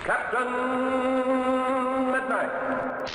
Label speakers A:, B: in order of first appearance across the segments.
A: Captain Midnight.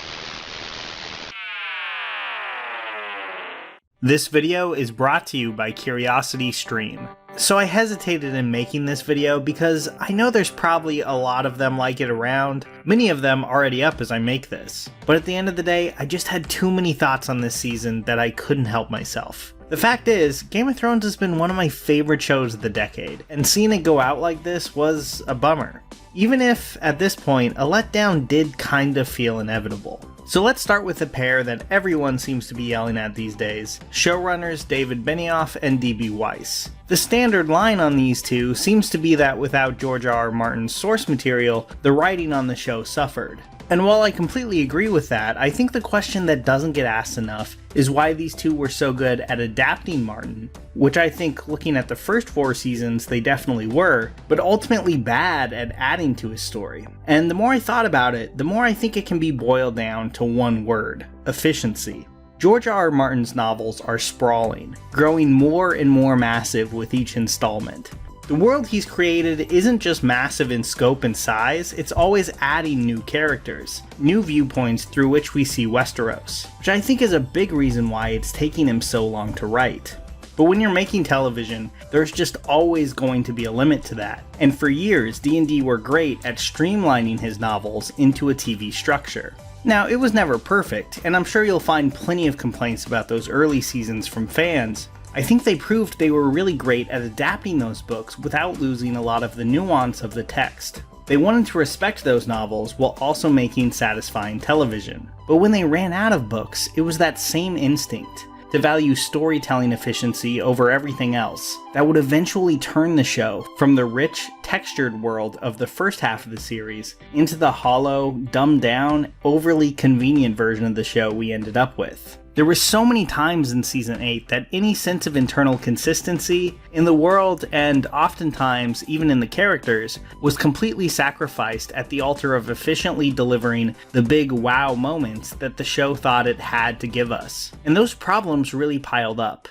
B: This video is brought to you by CuriosityStream. So I hesitated in making this video because I know there's probably a lot of them like it around, many of them already up as I make this. But at the end of the day, I just had too many thoughts on this season that I couldn't help myself. The fact is, Game of Thrones has been one of my favorite shows of the decade, and seeing it go out like this was a bummer. Even if, at this point, a letdown did kind of feel inevitable. So let's start with the pair that everyone seems to be yelling at these days, showrunners David Benioff and D.B. Weiss. The standard line on these two seems to be that without George R.R. Martin's source material, the writing on the show suffered. And while I completely agree with that, I think the question that doesn't get asked enough is why these two were so good at adapting Martin, which I think looking at the first 4 seasons they definitely were, but ultimately bad at adding to his story. And the more I thought about it, the more I think it can be boiled down to one word: efficiency. George R.R. Martin's novels are sprawling, growing more and more massive with each installment. The world he's created isn't just massive in scope and size, it's always adding new characters, new viewpoints through which we see Westeros, which I think is a big reason why it's taking him so long to write. But when you're making television, there's just always going to be a limit to that, and for years D&D were great at streamlining his novels into a TV structure. Now, it was never perfect, and I'm sure you'll find plenty of complaints about those early seasons from fans. I think they proved they were really great at adapting those books without losing a lot of the nuance of the text. They wanted to respect those novels while also making satisfying television. But when they ran out of books, it was that same instinct to value storytelling efficiency over everything else that would eventually turn the show from the rich, textured world of the first half of the series into the hollow, dumbed down, overly convenient version of the show we ended up with. There were so many times in Season 8 that any sense of internal consistency in the world, and oftentimes even in the characters, was completely sacrificed at the altar of efficiently delivering the big wow moments that the show thought it had to give us. And those problems really piled up.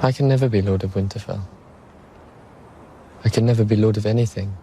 C: I can never be Lord of Winterfell. I can never be Lord of anything.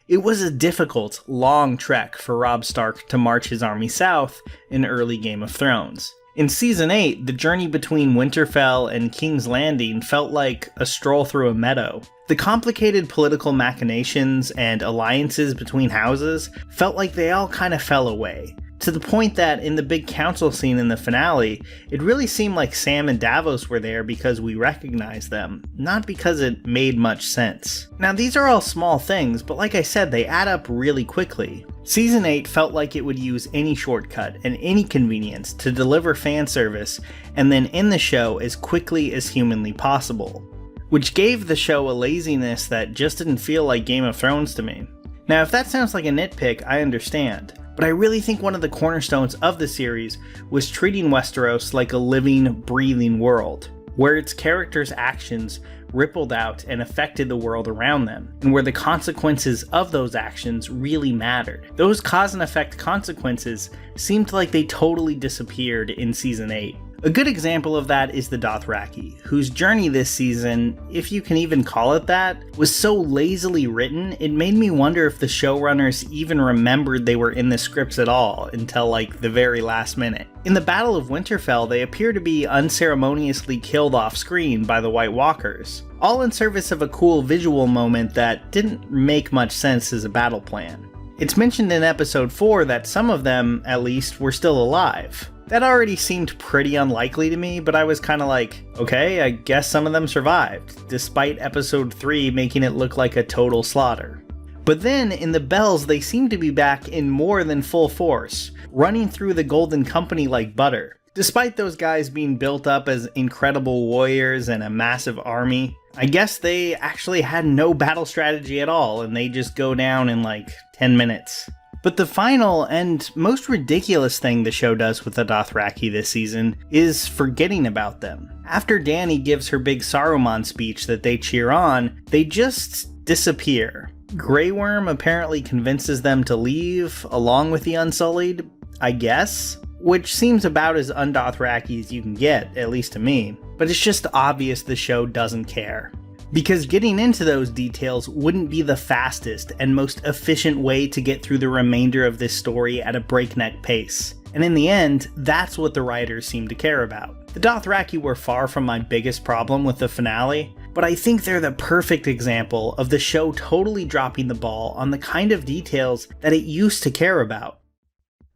B: It was a difficult, long trek for Robb Stark to march his army south in early Game of Thrones. In Season 8, the journey between Winterfell and King's Landing felt like a stroll through a meadow. The complicated political machinations and alliances between houses felt like they all kind of fell away, to the point that in the big council scene in the finale, it really seemed like Sam and Davos were there because we recognized them, not because it made much sense. Now, these are all small things, but like I said, they add up really quickly. Season 8 felt like it would use any shortcut and any convenience to deliver fan service and then end the show as quickly as humanly possible, which gave the show a laziness that just didn't feel like Game of Thrones to me. Now, if that sounds like a nitpick, I understand, but I really think one of the cornerstones of the series was treating Westeros like a living, breathing world, where its characters' actions rippled out and affected the world around them, and where the consequences of those actions really mattered. Those cause and effect consequences seemed like they totally disappeared in Season 8. A good example of that is the Dothraki, whose journey this season, if you can even call it that, was so lazily written, it made me wonder if the showrunners even remembered they were in the scripts at all until like the very last minute. In the Battle of Winterfell, they appear to be unceremoniously killed off screen by the White Walkers, all in service of a cool visual moment that didn't make much sense as a battle plan. It's mentioned in episode 4 that some of them, at least, were still alive. That already seemed pretty unlikely to me, but I was kinda like, okay, I guess some of them survived, despite episode 3 making it look like a total slaughter. But then, in the Bells, they seem to be back in more than full force, running through the Golden Company like butter. Despite those guys being built up as incredible warriors and a massive army, I guess they actually had no battle strategy at all, and they just go down in like 10 minutes. But the final and most ridiculous thing the show does with the Dothraki this season is forgetting about them. After Dany gives her big Saruman speech that they cheer on, they just disappear. Grey Worm apparently convinces them to leave along with the Unsullied, I guess, which seems about as un-Dothraki as you can get, at least to me. But it's just obvious the show doesn't care. because getting into those details wouldn't be the fastest and most efficient way to get through the remainder of this story at a breakneck pace. And in the end, that's what the writers seem to care about. The Dothraki were far from my biggest problem with the finale, but I think they're the perfect example of the show totally dropping the ball on the kind of details that it used to care about.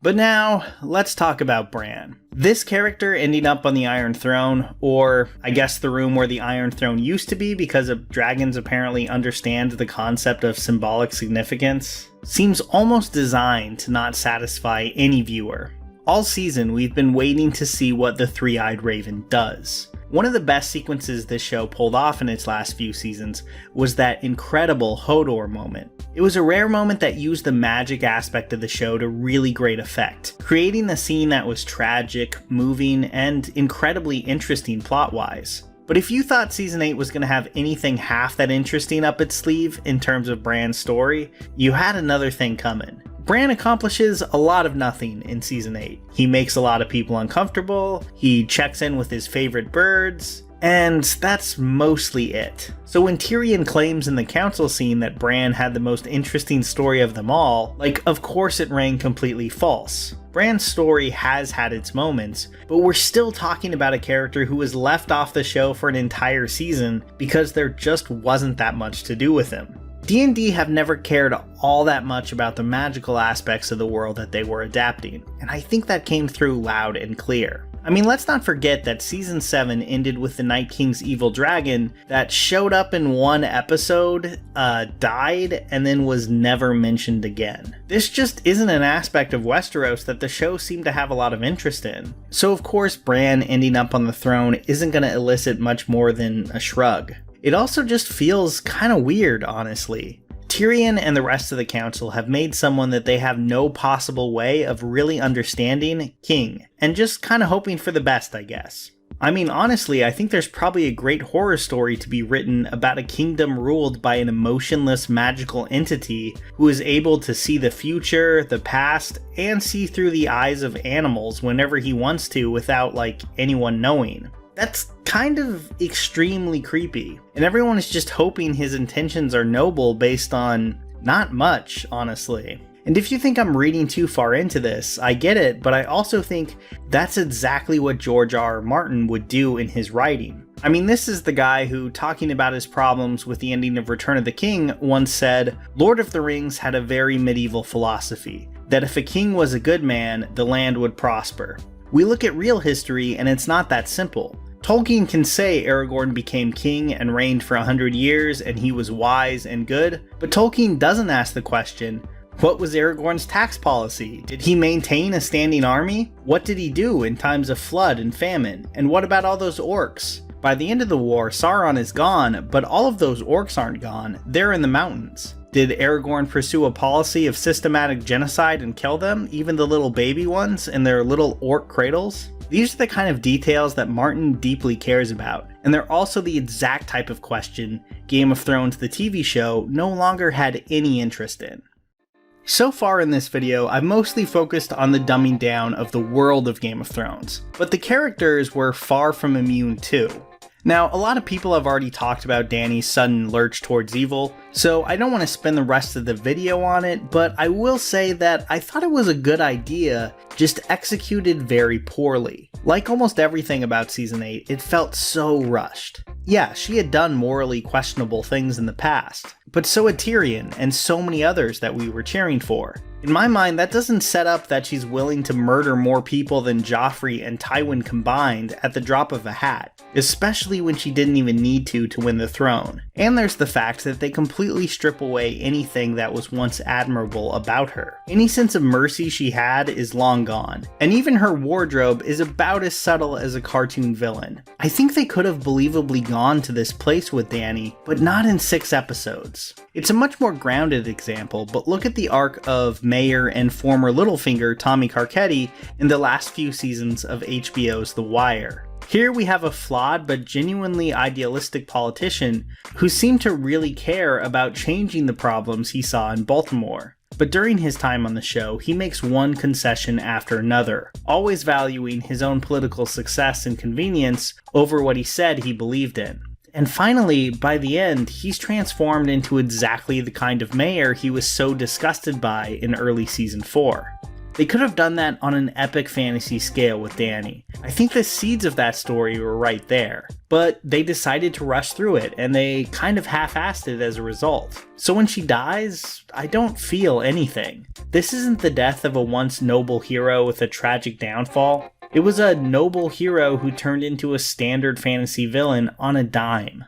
B: But now, let's talk about Bran. This character ending up on the Iron Throne, or I guess the room where the Iron Throne used to be because dragons apparently understand the concept of symbolic significance, seems almost designed to not satisfy any viewer. All season, we've been waiting to see what the Three-Eyed Raven does. One of the best sequences this show pulled off in its last few seasons was that incredible Hodor moment. It was a rare moment that used the magic aspect of the show to really great effect, creating a scene that was tragic, moving, and incredibly interesting plot-wise. But if you thought Season 8 was going to have anything half that interesting up its sleeve in terms of Bran's story, you had another thing coming. Bran accomplishes a lot of nothing in Season 8. He makes a lot of people uncomfortable, he checks in with his favorite birds, and that's mostly it. So when Tyrion claims in the council scene that Bran had the most interesting story of them all, of course it rang completely false. Bran's story has had its moments, but we're still talking about a character who was left off the show for an entire season because there just wasn't that much to do with him. D&D have never cared all that much about the magical aspects of the world that they were adapting, and I think that came through loud and clear. I mean, let's not forget that Season 7 ended with the Night King's evil dragon that showed up in one episode, died, and then was never mentioned again. This just isn't an aspect of Westeros that the show seemed to have a lot of interest in. So of course Bran ending up on the throne isn't going to elicit much more than a shrug. It also just feels kinda weird, honestly. Tyrion and the rest of the council have made someone that they have no possible way of really understanding king, and just kinda hoping for the best, I guess. I mean, honestly, I think there's probably a great horror story to be written about a kingdom ruled by an emotionless magical entity who is able to see the future, the past, and see through the eyes of animals whenever he wants to without, anyone knowing. That's kind of extremely creepy, and everyone is just hoping his intentions are noble based on not much, honestly. And if you think I'm reading too far into this, I get it, but I also think that's exactly what George R.R. Martin would do in his writing. I mean, this is the guy who, talking about his problems with the ending of Return of the King, once said, "Lord of the Rings had a very medieval philosophy, that if a king was a good man, the land would prosper. We look at real history and it's not that simple. Tolkien can say Aragorn became king and reigned for 100 years and he was wise and good, but Tolkien doesn't ask the question, what was Aragorn's tax policy? Did he maintain a standing army? What did he do in times of flood and famine? And what about all those orcs? By the end of the war, Sauron is gone, but all of those orcs aren't gone, they're in the mountains. Did Aragorn pursue a policy of systematic genocide and kill them, even the little baby ones in their little orc cradles? These are the kind of details that Martin deeply cares about, and they're also the exact type of question Game of Thrones the TV show no longer had any interest in. So far in this video, I've mostly focused on the dumbing down of the world of Game of Thrones, but the characters were far from immune too. Now, a lot of people have already talked about Dany's sudden lurch towards evil, so I don't want to spend the rest of the video on it, but I will say that I thought it was a good idea, just executed very poorly. Like almost everything about Season 8, it felt so rushed. Yeah, she had done morally questionable things in the past, but so had Tyrion and so many others that we were cheering for. In my mind, that doesn't set up that she's willing to murder more people than Joffrey and Tywin combined at the drop of a hat, especially when she didn't even need to win the throne. And there's the fact that they completely strip away anything that was once admirable about her. Any sense of mercy she had is long gone, and even her wardrobe is about as subtle as a cartoon villain. I think they could have believably gone to this place with Dany, but not in 6 episodes. It's a much more grounded example, but look at the arc of Mayor and former Littlefinger Tommy Carcetti in the last few seasons of HBO's The Wire. Here we have a flawed but genuinely idealistic politician who seemed to really care about changing the problems he saw in Baltimore. But during his time on the show, he makes one concession after another, always valuing his own political success and convenience over what he said he believed in. And finally, by the end, he's transformed into exactly the kind of mayor he was so disgusted by in early season 4. They could have done that on an epic fantasy scale with Dany. I think the seeds of that story were right there. But they decided to rush through it, and they kind of half-assed it as a result. So when she dies, I don't feel anything. This isn't the death of a once noble hero with a tragic downfall. It was a noble hero who turned into a standard fantasy villain on a dime.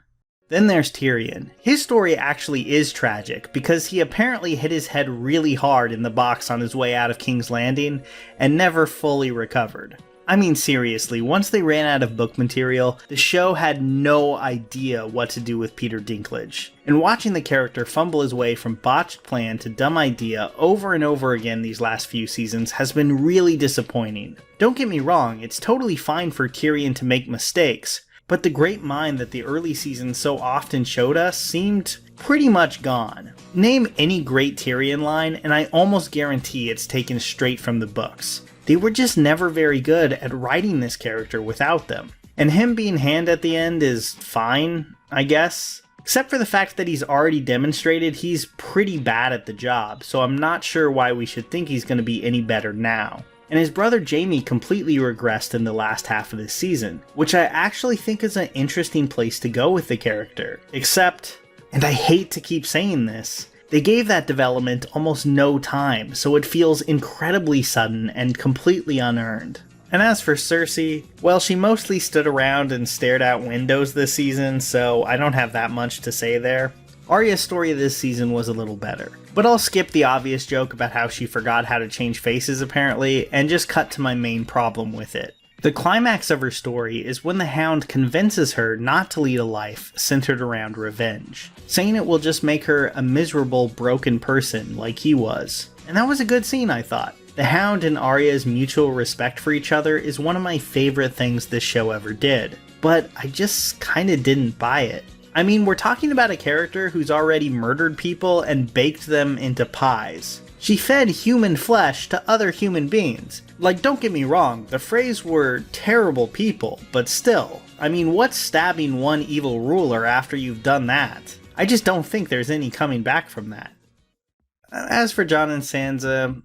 B: Then there's Tyrion. His story actually is tragic because he apparently hit his head really hard in the box on his way out of King's Landing and never fully recovered. I mean seriously, once they ran out of book material, the show had no idea what to do with Peter Dinklage. And watching the character fumble his way from botched plan to dumb idea over and over again these last few seasons has been really disappointing. Don't get me wrong, it's totally fine for Tyrion to make mistakes, but the great mind that the early seasons so often showed us seemed pretty much gone. Name any great Tyrion line, and I almost guarantee it's taken straight from the books. They were just never very good at writing this character without them. And him being Hand at the end is fine, I guess. Except for the fact that he's already demonstrated he's pretty bad at the job, so I'm not sure why we should think he's going to be any better now. And his brother Jaime completely regressed in the last half of this season, which I actually think is an interesting place to go with the character. Except, and I hate to keep saying this, they gave that development almost no time, so it feels incredibly sudden and completely unearned. And as for Cersei, well, she mostly stood around and stared out windows this season, so I don't have that much to say there. Arya's story this season was a little better, but I'll skip the obvious joke about how she forgot how to change faces apparently, and just cut to my main problem with it. The climax of her story is when the Hound convinces her not to lead a life centered around revenge, saying it will just make her a miserable, broken person like he was. And that was a good scene, I thought. The Hound and Arya's mutual respect for each other is one of my favorite things this show ever did, but I just kinda didn't buy it. I mean, we're talking about a character who's already murdered people and baked them into pies. She fed human flesh to other human beings. Like, don't get me wrong, the Freys were terrible people, but still. I mean, what's stabbing one evil ruler after you've done that? I just don't think there's any coming back from that. As for Jon and Sansa,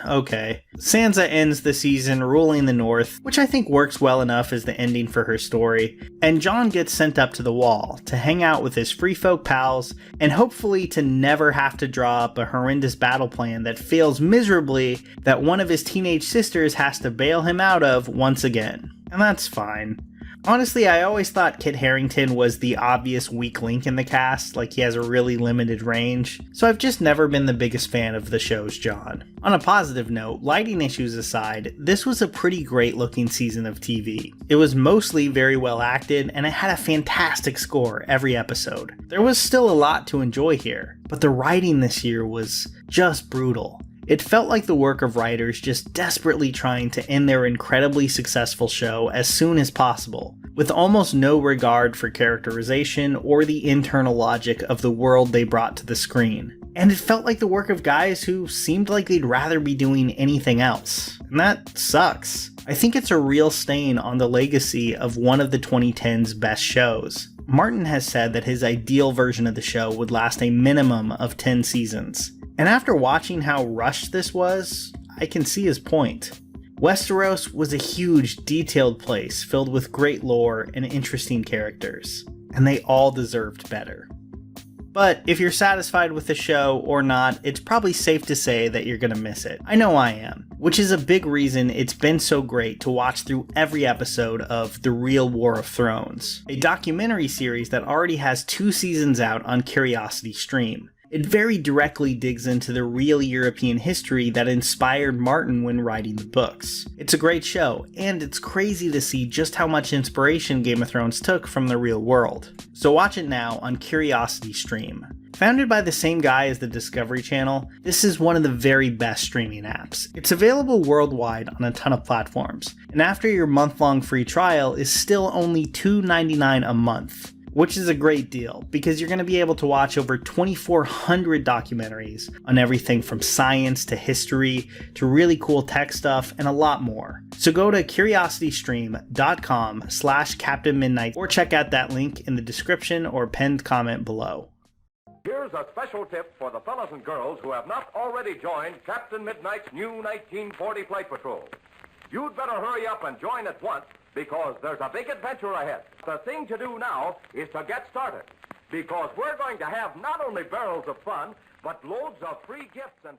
B: okay. Sansa ends the season ruling the North, which I think works well enough as the ending for her story, and Jon gets sent up to the Wall to hang out with his free folk pals, and hopefully to never have to draw up a horrendous battle plan that fails miserably that one of his teenage sisters has to bail him out of once again. And that's fine. Honestly, I always thought Kit Harington was the obvious weak link in the cast, like he has a really limited range, so I've just never been the biggest fan of the show's Jon. On a positive note, lighting issues aside, this was a pretty great looking season of TV. It was mostly very well acted, and it had a fantastic score every episode. There was still a lot to enjoy here, but the writing this year was just brutal. It felt like the work of writers just desperately trying to end their incredibly successful show as soon as possible, with almost no regard for characterization or the internal logic of the world they brought to the screen. And it felt like the work of guys who seemed like they'd rather be doing anything else. And that sucks. I think it's a real stain on the legacy of one of the 2010's best shows. Martin has said that his ideal version of the show would last a minimum of 10 seasons. And after watching how rushed this was, I can see his point. Westeros was a huge, detailed place filled with great lore and interesting characters, and they all deserved better. But if you're satisfied with the show or not, it's probably safe to say that you're gonna miss it. I know I am, which is a big reason it's been so great to watch through every episode of The Real War of Thrones, a documentary series that already has 2 seasons out on Curiosity Stream. It very directly digs into the real European history that inspired Martin when writing the books. It's a great show, and it's crazy to see just how much inspiration Game of Thrones took from the real world. So watch it now on Curiosity Stream. Founded by the same guy as the Discovery Channel, this is one of the very best streaming apps. It's available worldwide on a ton of platforms, and after your month-long free trial is still only $2.99 a month. which is a great deal because you're going to be able to watch over 2,400 documentaries on everything from science to history to really cool tech stuff and a lot more. So go to curiositystream.com/Captain Midnight or check out that link in the description or pinned comment below.
A: Here's a special tip for the fellas and girls who have not already joined Captain Midnight's new 1940 Flight Patrol. You'd better hurry up and join at once because there's a big adventure ahead. The thing to do now is to get started because we're going to have not only barrels of fun, but loads of free gifts and